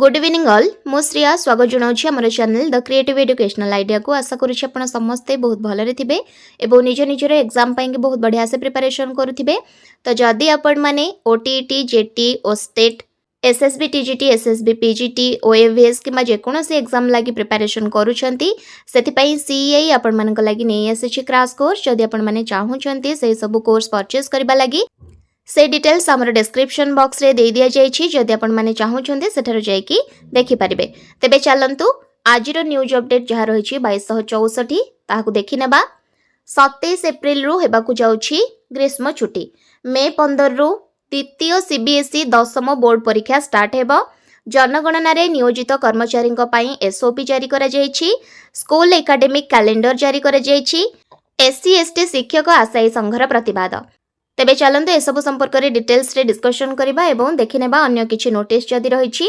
Good evening all मु श्रिया स्वागत जनाऊँ आम channel the creative educational idea को आशा करुँच आप समस्ते बहुत भलरे थे और निज निजर एग्जाम पाई बहुत बढ़िया से प्रिपरेशन करुवे। तो जदि आपण मैंने OTET JT OSTET SSB TGT SSB PGT OAVS कि जेकोसी एग्जाम लगी प्रिपरेशन करुँच सीआई आपण मान लगी नहीं आसी क्रैश कोर्स जदि आपण मैंने चाहूँगी से सब कोर्स परचेज करने लगी से डिटेल्स आमर डिस्क्रिप्शन बॉक्स रे दे दिया जाइछि जदि आपण माने चाहूछन्ते सेठर जाइकी देखि परिबे। तेबे चलंतु आजिर न्यूज अपडेट जहा रहिछि 2264 ताहाकु देखि नेबा। 27 एप्रिल रु हेबाकु जाउछि ग्रीष्म छुट्टी। मे 15 रु द्वितीय सीबीएसई दशम बोर्ड परीक्षा स्टार्ट हेबो। जनगणना रे नियोजित कर्मचारी पई एसओपी जारी करा जाइछि। स्कूल एकाडेमिक कैलेंडर जारी करा जाइछि। एससी एसटी शिक्षक आशायी संघर प्रतिवाद। तेबे चलते एसबू संपर्क में डिटेल्स रे डिस्कशन करबा एवं देखिनेबा अन्य किछि नोटिस जदि रहिछि।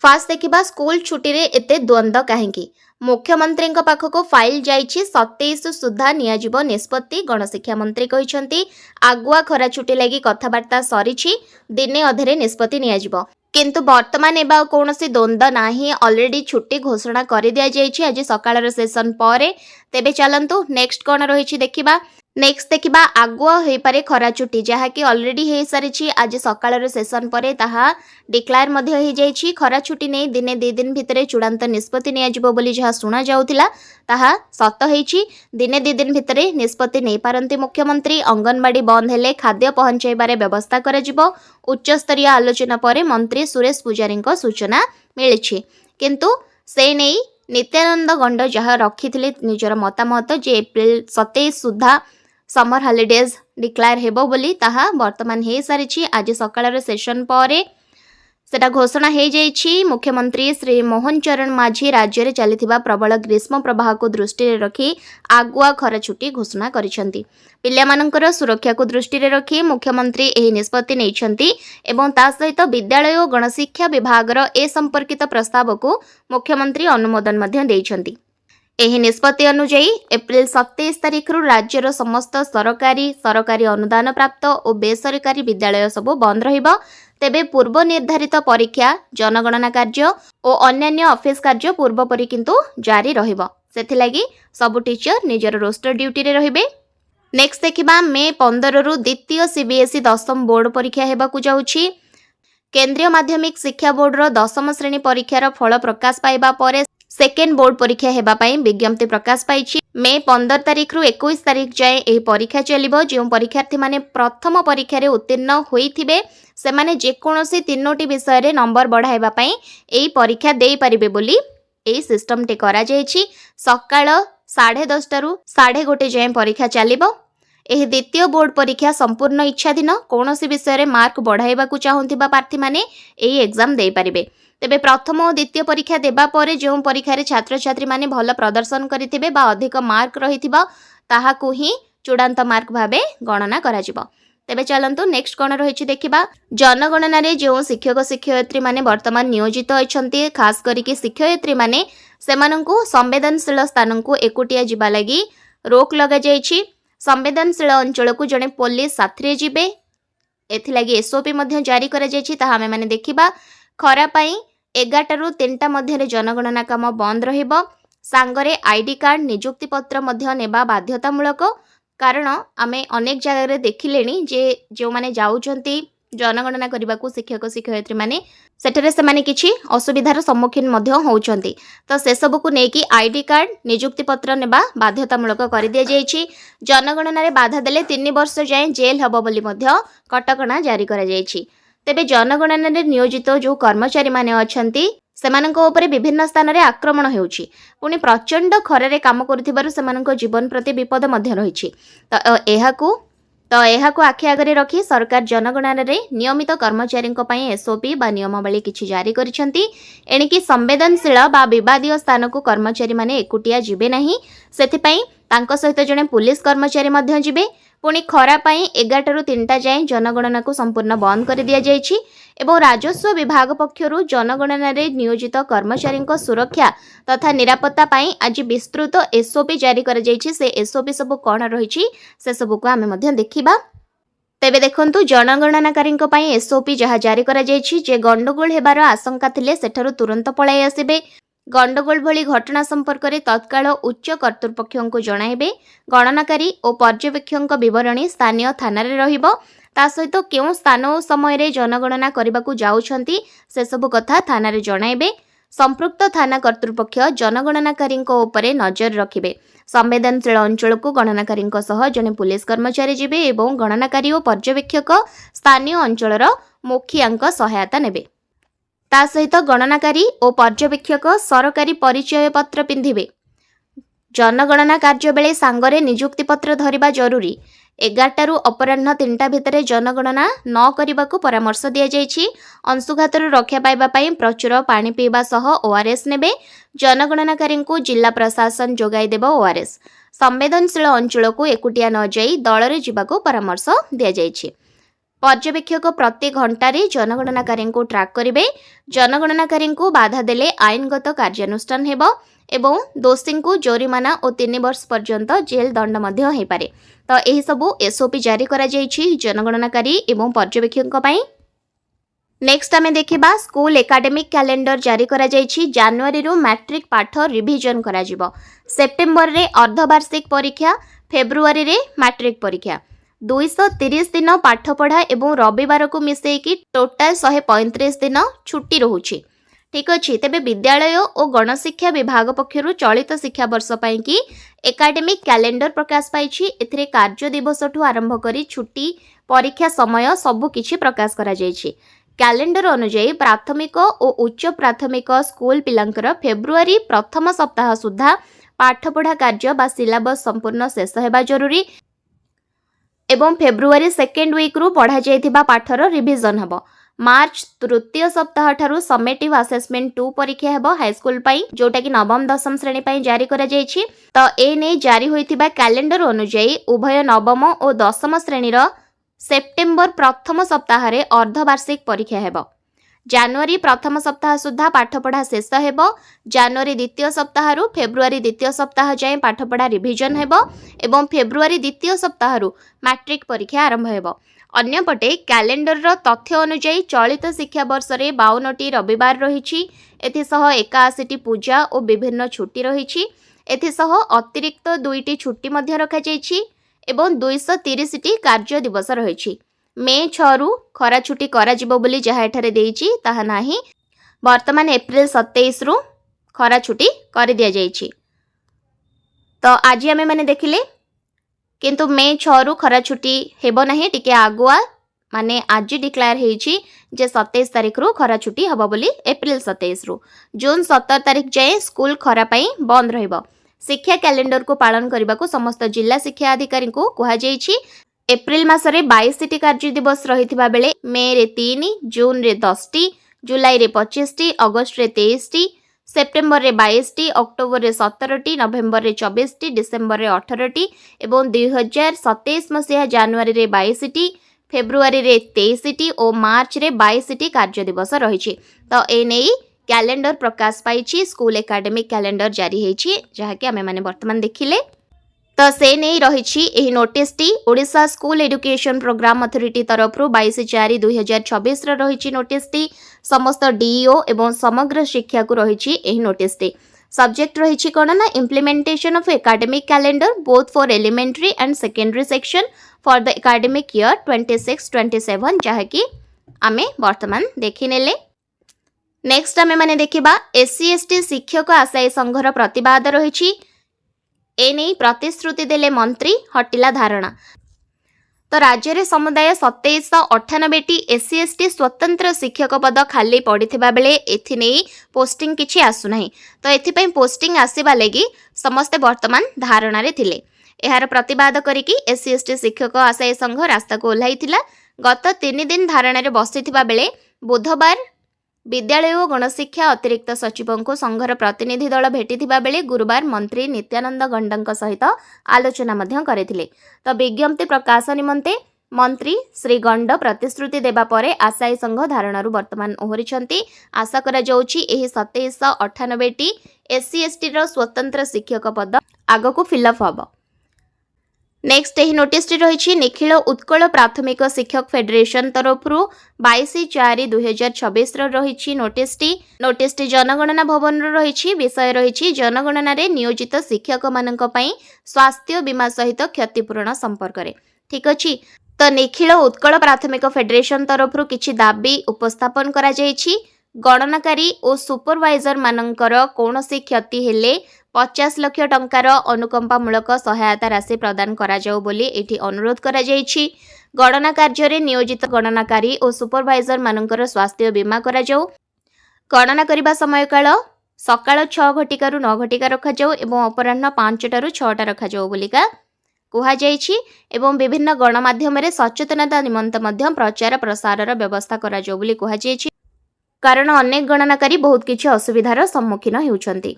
फास्ट देखिबा स्कूल छुट्टी रे एते द्वंद्व काहेकि मुख्यमंत्री पाखक फाइल जाइछि 27 सुधा नियाजिबो निष्पत्ति। गणशिक्षा मंत्री कहिसंती आगुआ खरा छुट्टी लागि कथाबार्ता सरिछि दिने अधेरे निष्पत्ति नियाजिबो किंतु वर्तमान एबा कोनोसी द्वंद्व नाही ऑलरेडी छुट्टी घोषणा कर दिया जाइछि आज सकाळर सेशन परे। तेबे चलंतु नेक्स्ट कोन रहिछि देखिबा। नेक्स्ट देखिबा आगुआ हो पारे खरा छुट्टी जहाँकि ऑलरेडी हो सारी आज सकाळर सेशन परे ताहा डिक्लेयर मध्य हो जाइछि। खरा छुट्टी नहीं दिने 2 दिन भितर चूड़ांत निष्पत्ति नियाजिबो बोली जहाँ शुणा जाउथिला ताहा सत होइछि। दिने 2 दिन भितर निष्पत्ति नहीं पारंती मुख्यमंत्री। अंगनवाड़ी बंद हेले खाद्य पहुंचाइबारे व्यवस्था करा जिवो। उच्च स्तरीय आलोचना परे मंत्री सुरेश पुजारी सूचना मिलिछि किंतु से नहीं नित्यानंद गंड जहाँ रखिथिले निजर मतामत जे एप्रिल 27 सुधा समर हॉलिडेज डिक्लेयर हेबो बोली ताहा वर्तमान हे सारिछि। आज सकाळर सेशन परे सेटा घोषणा हे जाइछि। मुख्यमंत्री श्री मोहन चरण माझी राज्य रे चलिथिबा प्रबल ग्रीष्म प्रवाह को दृष्टि रे रखी आगुआ खरा छुट्टी घोषणा करिसंती। पिल्लामानंकर सुरक्षा को दृष्टि रे रखी मुख्यमंत्री एही निष्पत्ति नैछंती एवं ता सहित विद्यालय और गणशिक्षा विभागर ए संपर्कित प्रस्ताव को मुख्यमंत्री अनुमोदन मध्य दैछंती। एही निष्पत्ति अनुଯାयी एप्रिल 27 तारिख रु राज्यर समस्त सरकारी अनुदान प्राप्त और बेसरकारी विद्यालय सब बंद रहिबो। तेबे पूर्व निर्धारित परीक्षा जनगणना कार्य और अन्यान्य ऑफिस कार्य पूर्व परि किंतु जारी रहिबो। सेथिलागी सब टीचर निजर रोस्टर ड्यूटी रे रहिबे। नेक्स्ट देखिबा मे 15 रु द्वितीय सीबीएसई दशम बोर्ड परीक्षा हेबाकु जाउछि। केंद्रीय माध्यमिक शिक्षा बोर्ड रो दशम श्रेणी परीक्षार फल प्रकाश पाइबा परे सेकेंड बोर्ड परीक्षा हेबा पई विज्ञप्ति प्रकाश पाइछि। मे 15 तारिख रु 21 तारिख जाए एही परीक्षा चलिबो। जो परीक्षार्थी माने प्रथम परीक्षा रे उत्तीर्ण होइथिबे सेमाने जेकोनोसी 3टी विषय रे नंबर बढ़ाइबा पई एही परीक्षा देई परिबे बोली एही सिस्टम टे करा जाइछि। सकाळ 10:30 रु 1:30 जाए परीक्षा चलिबो। एही द्वितीय बोर्ड परीक्षा संपूर्ण इच्छाधीन कोनोसी विषय रे मार्क बढ़ाइबा को चाहुंथिबा प्रार्थी माने एही एग्जाम देई परिबे। तेबे प्रथम और द्वितीय परीक्षा देबा परे जो परीक्षा रे छात्र छात्री माने भल प्रदर्शन करिथिबे बा अधिक मार्क रहिथिबा ताहाकु ही चूड़ांत मार्क भाबे गणना करा जिवो। तेबे चलंतु नेक्स्ट कोन रहिछि देखिबा। जनगणना रे जो शिक्षक शिक्षयित्री माने वर्तमान नियोजित अछंती खास करिकि शिक्षयित्री माने सेमानंकु संवेदनशील स्थान को एकुटिया जिबा लागि रोक लगा जाइछि। संवेदनशील अंचल को जने पुलिस साथरे जिबे एथिलागी एसओपी मध्य जारी करा जाइछि ताहा हमें माने देखिबा। खरा पई 11 रु 3टा मध्य जनगणना काम बंद रहिबो। सांगरे आईडी कार्ड नियुक्ति पत्र मध्य नेबा बाध्यतामूलक कारण आमे अनेक जगह रे देखिलेनी जे जो माने जाउचंती जनगणना करबा को शिक्षक शिक्षयित्री माने सेठरे से माने किछि असुविधार सम्मुखीन मध्य होउचंती। तो से सब को नेकी आईडी कार्ड नियुक्ति पत्र नेबा बाध्यतामूलक कर दिया जाइछि। जनगणना रे बाधा देले 3 वर्ष जाए जेल हबो बोली मध्य कटकणा जारी करा जाइछि। तेबे जनगणना रे नियोजित जो कर्मचारी माने अछंती सेमानंको उपरे विभिन्न स्थान रे आक्रमण हेउछि। पुनी प्रचंड खरे काम करुथिबारु सेमानंको जीवन प्रति विपद मध्य रहिछि। तो एहाकु आखि आगरे रखी सरकार जनगणना रे नियमित कर्मचारी पई एसओपी बा नियमावली किछि जारी करिसंती। एणिकी संवेदनशील बा विवादीय स्थान को कर्मचारी माने एकुटिया जिबे नाही। सेथिपई तांको सहित जने पुलिस कर्मचारी मध्य जिबे। पुणी खरा पई 11 रु 3टा जाए जनगणना को संपूर्ण बंद कर दिया जाइछि एवं राजस्व विभाग पक्षरु जनगणना रे नियोजित कर्मचारी सुरक्षा तथा निरापत्ता पई आज विस्तृत एसओपी जारी कर जाइछि। से एसओपी सब कोन रहिछि से सब को आमे मध्य देखिबा। तेबे देखंतु जनगणनाकारीଙ୍କ ପାଇଁ एसओपी जहाँ जारी करा जायछि जे गंडगोल हेबार आशंका थिले सेठारु तुरंत पळाई आसिबे। गंडगोल भली घटना संपर्क में तत्काल उच्च कर्तृपक्षों जणाइबे। गणनाकारी और पर्यवेक्षक विवरणी स्थानीय थाना रहिबो। ता सहित केउं स्थान और समय जनगणना करबाकू जाउछंती से सब कथा थाना रे जणाइबे। संपृक्त थाना कर्तृपक्ष जनगणनाकारी उपरे नजर रखिबे। संवेदनशील अंचल को गणनाकारी जड़े पुलिस कर्मचारी जीवे एवं गणनाकारी और पर्यवेक्षक स्थानीय अंचलर मुखिया सहायता नेबे। ता सहित गणनाकारी और पर्यवेक्षक सरकारी परिचय पत्र पिंधिबे। जनगणना कार्य बेले सांगरे नियुक्ति पत्र धरिबा जरूरी। 11 अपराह्न 3टा भितर जनगणना न करने परामर्श दि जाइछि। अंशुघातर रक्षा पाइबा पई प्रचुर पानी पीवा सह ओआरएस नेबे। जनगणनाकारी जिला प्रशासन जोगाई देबो ओआरएस। संवेदनशील अंचल को एकुटिया न जाई दलरे जिबाको परामर्श दि जाइछि। पर्यवेक्षक प्रति घंटारे जनगणनाकारी ट्राक करेंगे। जनगणनाकारी बाधा देले आईनगत कार्यानुष्ठान हेबो एवं दोषी को जोरिमाना और 3 वर्ष पर्यंत जेल दंड मध्य हो पारे। तो यही सबू एसओपी जारी करा जायछि जनगणनाकारी एवं पर्यवेक्षक पई। नेक्स्ट आमे देखिबा स्कूल एकाडेमिक कैलेंडर जारी करा जायछि। जनवरी रु मैट्रिक पाठ रिविजन करा जिवो। सेप्टेम्बर रे अर्धवार्षिक परीक्षा, फेब्रुआरी रे मैट्रिक परीक्षा। 230 दिन पाठपढ़ा एवं रविवार को मिसेकी टोटाल 135 दिन छुट्टी रोचे। ठीक अच्छे तेबे विद्यालय और गणशिक्षा विभाग पक्षरु चलित शिक्षा वर्ष की एकाडेमिक कैलेंडर प्रकाश पाई। एथिरे कार्य दिवस ठू आरंभ करी छुट्टी परीक्षा समय सबुकिछि प्रकाश करा जायछि। कैलेंडर अनुसार प्राथमिक और उच्च प्राथमिक स्कूल पिलांकर फेब्रुआरी प्रथम सप्ताह सुधा पाठपढ़ा कार्य बा सिलेबस संपूर्ण शेष हेबा जरूरी एवं फेब्रुआरी सेकेंड वीक रु पढ़ा जाइथिबा पाठर रिविजन हेबो। मार्च तृतीय सप्ताह ठारू समेटिव असेसमेंट 2 परीक्षा हेबो हाईस्कूल पाई, जोटा कि नवम दशम श्रेणी पाई जारी करा जायछि। तो ए नै जारी होइथिबा कैलेंडर अनुसार उभय नवम और दशम श्रेणीर सेप्टेम्बर प्रथम सप्ताह रे अर्धवार्षिक परीक्षा हेबो। जनवरी प्रथम सप्ताह सुधा पाठपढ़ा शेष हेबो। जनवरी द्वितीय सप्ताह रु फेब्रुआरी द्वितीय सप्ताह जाए पाठपढ़ा रिविजन हेबो एवं फेब्रुआरी द्वितीय सप्ताह रु मैट्रिक परीक्षा आरंभ हेबो। अन्यपटे कैलेंडर तथ्य अनुसार चलित शिक्षा वर्ष रे 52टी रविवार रहिछि। एथिसह 81टी पूजा और विभिन्न छुट्टी रहिछि। एथिसह अतिरिक्त 2टी छुट्टी मध्य रखा जाइछि एवं 230टी कार्य दिवस रहिछि। मे 6 रु खरा छुट्टी करा जिवो बोली जहा एठारे देइछि ताहा नाही। वर्तमान एप्रिल 27 रु खरा छुट्टी कर दिया जाइछि। तो आज आमे माने देखिले किंतु मे 6 रु खरा छुट्टी हेबो नाही, टिके आगुआ माने आज डिक्लेयर हेछि जे 27 तारिख रु खरा छुट्टी हबो बोली। एप्रिल 27 रु जून 17 तारिख जाए स्कूल खरा पई बंद रहइबो। शिक्षा कैलेंडर को पालन करने को समस्त जिला शिक्षा अधिकारी को कहा जायछि। एप्रिल मासरे 22टी कार्य दिवस रहिथिबा बेले मे रे 3, जून रे 10टी, जुलाई रे 25टी, अगस्त रे 23टी, सेप्टेम्बर रे 22टी, अक्टोबर रे 17टी, नवेम्बर रे 24टी, डिसेम्बर रे 18टी एवं 2027 मसीहा जनवरी रे 22टी, फेब्रुआरी रे 23टी और मार्च रे 22टी कार्य दिवस रहिछि। तो ए नै कैलेंडर प्रकाश पाई। स्कूल एकाडेमिक कैलेंडर जारी होइछि जहाँकि आमे माने वर्तमान देखिले। तो से नहीं रही नोटिस टी Odisha school education program authority तरफ 22/4/2026 रही नोटिस टी समस्त डीईओ एवं समग्र शिक्षा को रही नोटिस टी। सब्जेक्ट रही कौन ना implementation of academic calendar both for elementary and secondary section for the academic year 26-27 जहाँकि आमे वर्तमान देखिनेले। नेक्स्ट आमे माने देखिबा SC/ST शिक्षक आशायी संघर प्रतिवाद रही। एने प्रतिश्रुति देले मंत्री हटिला धारणा। तो राज्य रे समुदाय 2798टी SC/ST स्वतंत्र शिक्षक पद खाली पड़िथिबा बेले एथिने पोस्टिंग किछि आसु नाही। तो एथिपई पोस्टिंग आसीबा लागि समस्त वर्तमान धारणा रे थिले। एहार प्रतिवाद करिकि SC/ST शिक्षक आशायी संघ रास्ता को ओल्हाइथिला। गत 3 दिन धारणा रे बसिथिबा बेले बुधवार विद्यालय और गणशिक्षा अतिरिक्त सचिव को संघर प्रतिनिधि दल भेटिथिबा बेले गुरुवार मंत्री नित्यानंद गंडा सहित आलोचना मध्य करथिले। तो विज्ञप्ति प्रकाश निमंते मंत्री श्री गंड प्रतिश्रुति देबा परे आशायी संघ धारणारू वर्तमान ओहरिछंती। आशा करा जाउछि एही 2798टी SC/ST रो स्वतंत्र शिक्षक पद आगको फिलअप हबो। नेक्स्ट यही नोटिस रही निखिल उत्कल प्राथमिक शिक्षक फेडरेशन तरफ 22/4/2026 रही नोटिस जनगणना भवन रही विषय रही जनगणना नियोजित शिक्षक मानक पई स्वास्थ्य बीमा सहित क्षतिपूरण संपर्क में। ठीक अच्छे तो निखिल उत्कल प्राथमिक फेडरेशन तरफ किछि दाबी उपस्थापन करा जायछि। गणनाकारी और सुपरवाइजर मानकर कौनसी क्षति हेले 50 लाख टंकार अनुकंपामूलक सहायता राशि प्रदान करा जाऊ बोली एठी अनुरोध करा जायछि। गणना कार्य रे नियोजित गणनाकारी और सुपरवाइजर मानकर स्वास्थ्य बीमा करा जाऊ। गणना करिबा समय काल सकाळ 6 घटिकारु 9 घटिका रखा जाऊ एवं अपराह्न 5 टारु 6 टा रखा जाऊ बोलिका कुहा जायछि एवं विभिन्न गणमाध्यम रे सचेतनता निमंत मध्य प्रचार प्रसारर व्यवस्था करा जाऊ बोली कुहा जायछि, कारण अनेक गणनाकारी बहुत किछि असुविधार सम्मुखीन हेउछन्ति।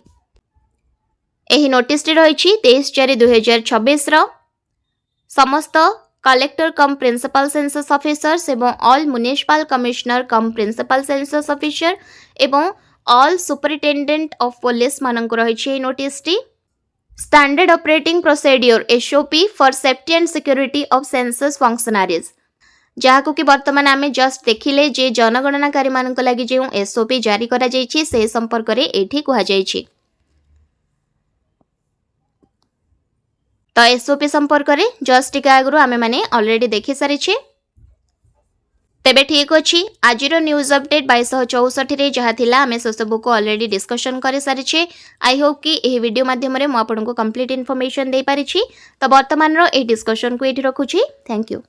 एही नोटिस रही 23/4/2026 समस्त कलेक्टर कम प्रिंसिपल सेंसस ऑफिसर्स एवं ऑल म्युनिसिपल कमिश्नर कम प्रिंसिपल सेंसस ऑफिसर एवं ऑल सुपरिटेंडेंट ऑफ पुलिस मानक रही notice standard operating procedure SOP for safety and security of census functionaries जहां कि वर्तमान आम जस्ट देखिले जे जनगणनाकारी मानक लागि जे एसओपी जारी करा जायछि से संपर्क रे एठी कुहा जायछि। तो एसओपी संपर्क में जस्ट टिके आगु आमे माने ऑलरेडी देखि सारिछे। तेबे ठीक अच्छी आज न्यूज अपडेट 2264 रे जहाँ थिला आमे से सब को ऑलरेडी डिस्कशन कर सारिछे। आई होप कि यह वीडियो माध्यम रे मु आपनको कंप्लीट इन्फॉर्मेशन दे पारिछि। तो वर्तमान रो ए डिस्कशन को एठी रखुछि। Thank you.